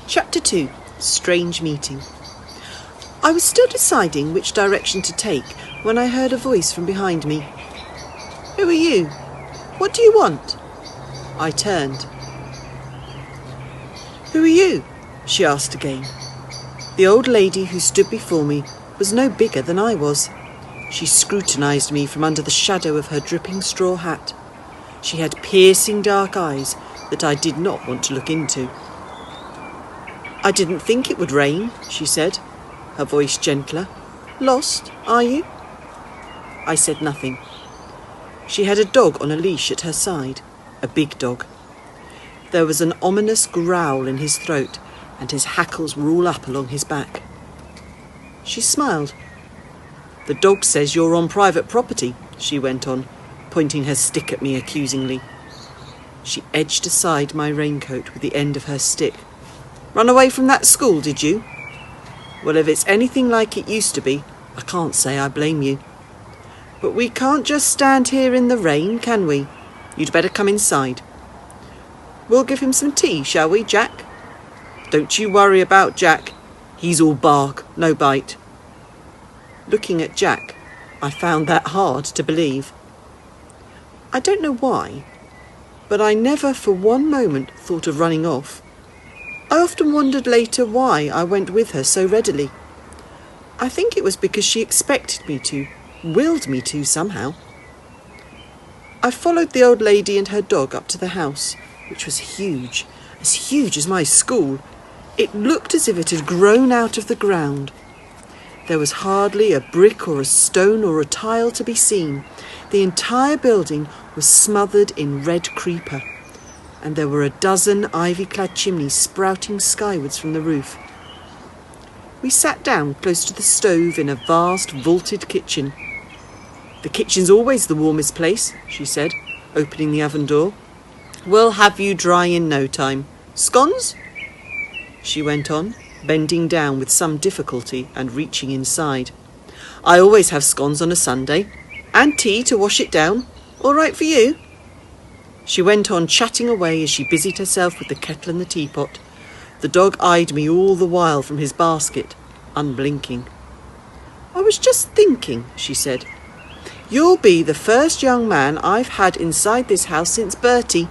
Chapter 2. Strange Meeting. I was still deciding which direction to take when I heard a voice from behind me. "Who are you? What do you want?" I turned. "Who are you?" she asked again. The old lady who stood before me was no bigger than I was. She scrutinised me from under the shadow of her dripping straw hat. She had piercing dark eyes that I did not want to look into. "I didn't think it would rain," she said, her voice gentler. "Lost, are you?" I said nothing. She had a dog on a leash at her side, a big dog. There was an ominous growl in his throat, and his hackles were all up along his back. She smiled. "The dog says you're on private property," she went on, pointing her stick at me accusingly. She edged aside my raincoat with the end of her stick. "Run away from that school, did you? Well, if it's anything like it used to be, I can't say I blame you. But we can't just stand here in the rain, can we? You'd better come inside. We'll give him some tea, shall we, Jack? Don't you worry about Jack. He's all bark, no bite." Looking at Jack, I found that hard to believe. I don't know why, but I never for one moment thought of running off. I often wondered later why I went with her so readily. I think it was because she expected me to, willed me to somehow. I followed the old lady and her dog up to the house, which was huge as my school. It looked as if it had grown out of the ground. There was hardly a brick or a stone or a tile to be seen. The entire building was smothered in red creeper, and there were a dozen ivy-clad chimneys sprouting skywards from the roof. We sat down close to the stove in a vast vaulted kitchen. "The kitchen's always the warmest place," she said, opening the oven door. "We'll have you dry in no time. Scones?" she went on, bending down with some difficulty and reaching inside. "I always have scones on a Sunday. And tea to wash it down. All right for you?" She went on chatting away as she busied herself with the kettle and the teapot. The dog eyed me all the while from his basket, unblinking. "I was just thinking," she said. "You'll be the first young man I've had inside this house since Bertie."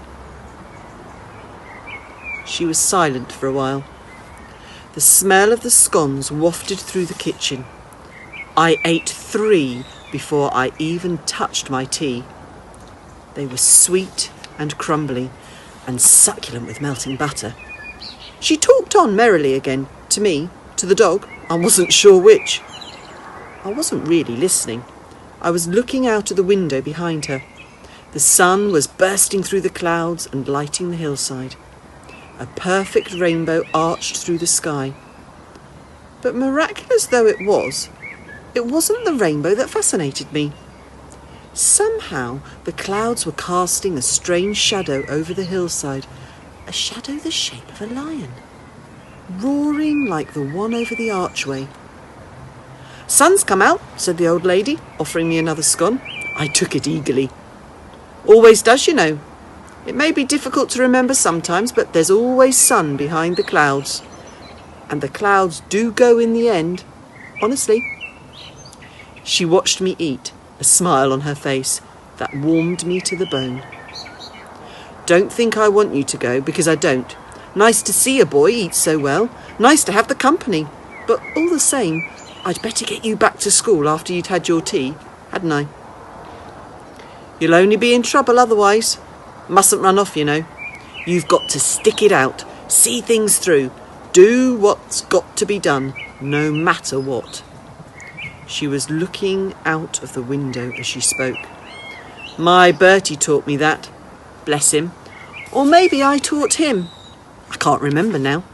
She was silent for a while. The smell of the scones wafted through the kitchen. I ate 3 before I even touched my tea. They were sweet and crumbly, and succulent with melting butter. She talked on merrily again, to me, to the dog, I wasn't sure which. I wasn't really listening. I was looking out of the window behind her. The sun was bursting through the clouds and lighting the hillside. A perfect rainbow arched through the sky. But miraculous though it wasn't the rainbow that fascinated me. Somehow the clouds were casting a strange shadow over the hillside, a shadow the shape of a lion, roaring like the one over the archway. "Sun's come out," said the old lady, offering me another scone. I took it eagerly. "Always does, you know. It may be difficult to remember sometimes, but there's always sun behind the clouds. And the clouds do go in the end, honestly." She watched me eat, a smile on her face that warmed me to the bone. "Don't think I want you to go, because I don't. Nice to see a boy eat so well. Nice to have the company. But all the same, I'd better get you back to school after you'd had your tea, hadn't I? You'll only be in trouble otherwise. Mustn't run off, you know. You've got to stick it out, see things through, do what's got to be done, no matter what." She was looking out of the window as she spoke. "My Bertie taught me that, bless him. Or maybe I taught him. I can't remember now."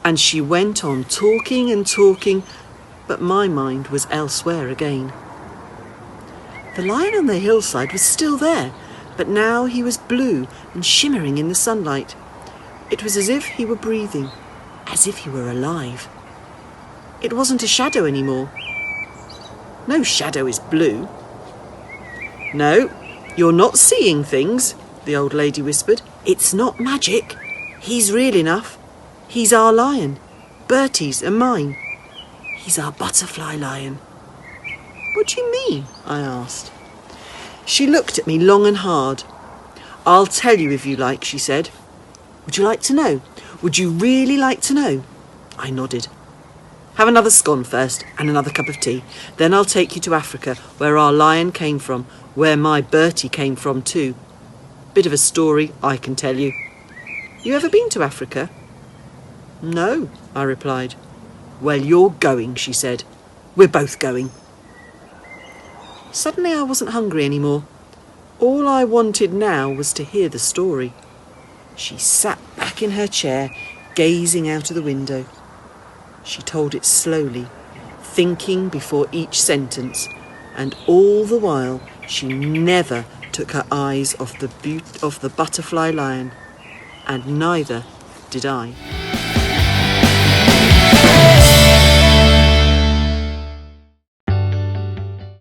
And she went on talking and talking, but my mind was elsewhere again. The lion on the hillside was still there, but now he was blue and shimmering in the sunlight. It was as if he were breathing, as if he were alive. It wasn't a shadow anymore. No shadow is blue. "No, you're not seeing things," the old lady whispered. "It's not magic. He's real enough. He's our lion, Bertie's and mine. He's our butterfly lion. What do you mean? I asked. She looked at me long and hard. I'll tell you if you like, she said. Would you like to know? Would you really like to know? I nodded. Have another scone first and another cup of tea. Then I'll take you to Africa, where our lion came from, where my Bertie came from too. Bit of a story, I can tell you. You ever been to Africa? No, I replied. Well, you're going, she said. We're both going. Suddenly I wasn't hungry anymore. All I wanted now was to hear the story. She sat back in her chair, gazing out of the window. She told it slowly, thinking before each sentence, and all the while she never took her eyes off the butterfly lion, and neither did I.